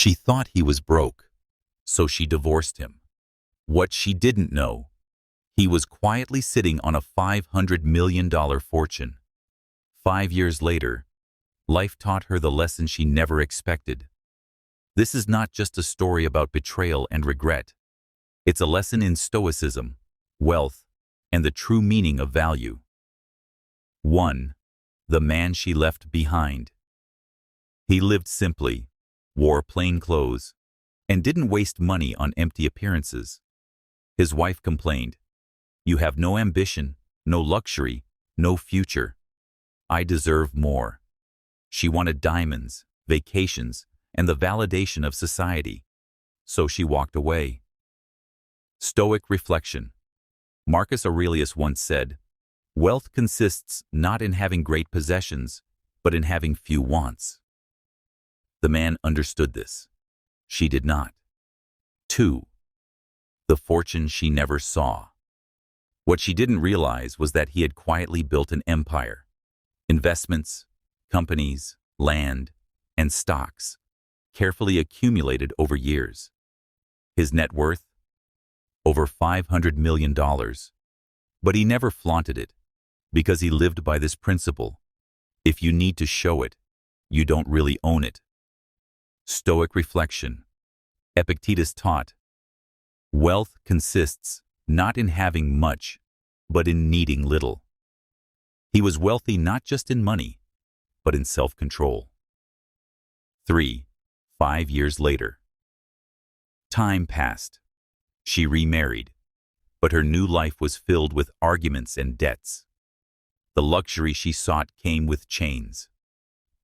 She thought he was broke, so she divorced him. What she didn't know, he was quietly sitting on a $500 million fortune. 5 years later, life taught her the lesson she never expected. This is not just a story about betrayal and regret. It's a lesson in stoicism, wealth, and the true meaning of value. 1. The man she left behind. He lived simply, wore plain clothes, and didn't waste money on empty appearances. His wife complained, "You have no ambition, no luxury, no future. I deserve more." She wanted diamonds, vacations, and the validation of society. So she walked away. Stoic reflection. Marcus Aurelius once said, "Wealth consists not in having great possessions, but in having few wants." The man understood this. She did not. 2. The fortune she never saw. What she didn't realize was that he had quietly built an empire. Investments, companies, land, and stocks, carefully accumulated over years. His net worth? Over $500 million. But he never flaunted it, because he lived by this principle. If you need to show it, you don't really own it. Stoic reflection. Epictetus taught, "Wealth consists not in having much, but in needing little." He was wealthy not just in money, but in self-control. 3. 5 years later. Time passed. She remarried, but her new life was filled with arguments and debts. The luxury she sought came with chains,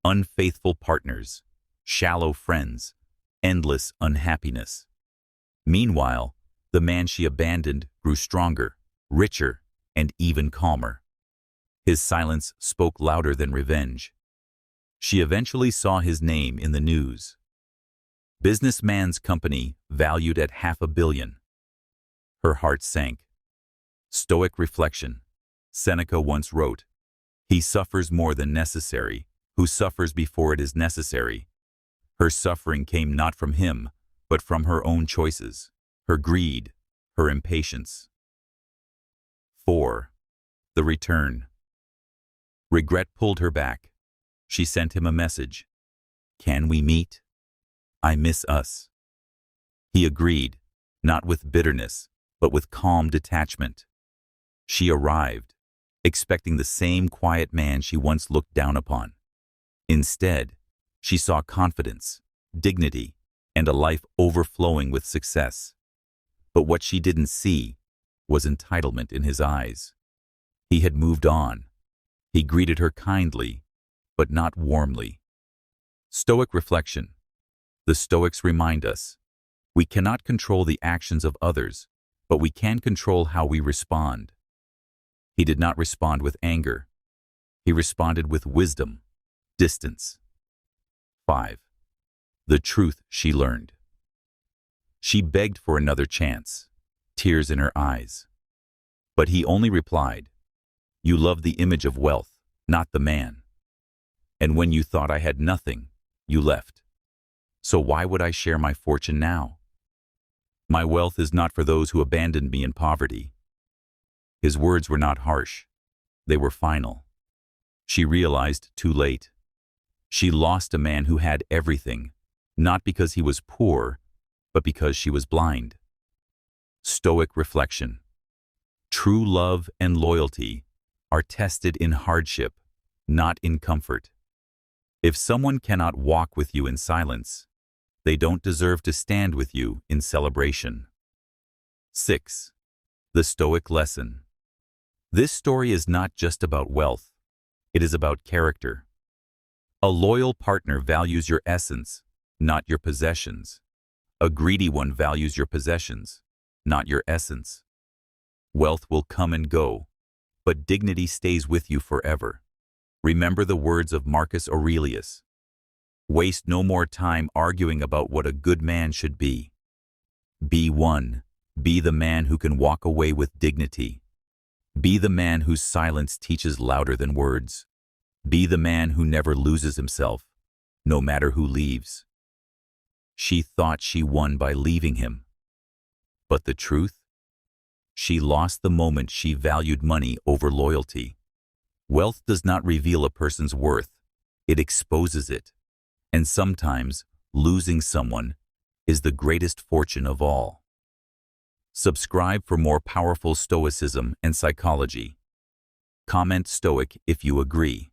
unfaithful partners, shallow friends, endless unhappiness. Meanwhile, the man she abandoned grew stronger, richer, and even calmer. His silence spoke louder than revenge. She eventually saw his name in the news. Businessman's company valued at $500 million. Her heart sank. Stoic reflection. Seneca once wrote, "He suffers more than necessary, who suffers before it is necessary." Her suffering came not from him, but from her own choices, her greed, her impatience. 4. The return. Regret pulled her back. She sent him a message. "Can we meet? I miss us." He agreed, not with bitterness, but with calm detachment. She arrived, expecting the same quiet man she once looked down upon. Instead, she saw confidence, dignity, and a life overflowing with success. But what she didn't see was entitlement in his eyes. He had moved on. He greeted her kindly, but not warmly. Stoic reflection. The Stoics remind us, we cannot control the actions of others, but we can control how we respond. He did not respond with anger. He responded with wisdom, distance. 5. The truth she learned. She begged for another chance, tears in her eyes. But he only replied, "You love the image of wealth, not the man. And when you thought I had nothing, you left. So why would I share my fortune now? My wealth is not for those who abandoned me in poverty." His words were not harsh. They were final. She realized too late. She lost a man who had everything, not because he was poor, but because she was blind. Stoic reflection. True love and loyalty are tested in hardship, not in comfort. If someone cannot walk with you in silence, they don't deserve to stand with you in celebration. 6. The Stoic lesson. This story is not just about wealth. It is about character. A loyal partner values your essence, not your possessions. A greedy one values your possessions, not your essence. Wealth will come and go, but dignity stays with you forever. Remember the words of Marcus Aurelius. Waste no more time arguing about what a good man should be. Be one. Be the man who can walk away with dignity. Be the man whose silence teaches louder than words. Be the man who never loses himself, no matter who leaves. She thought she won by leaving him. But the truth? She lost the moment she valued money over loyalty. Wealth does not reveal a person's worth, it exposes it. And sometimes, losing someone is the greatest fortune of all. Subscribe for more powerful Stoicism and psychology. Comment Stoic if you agree.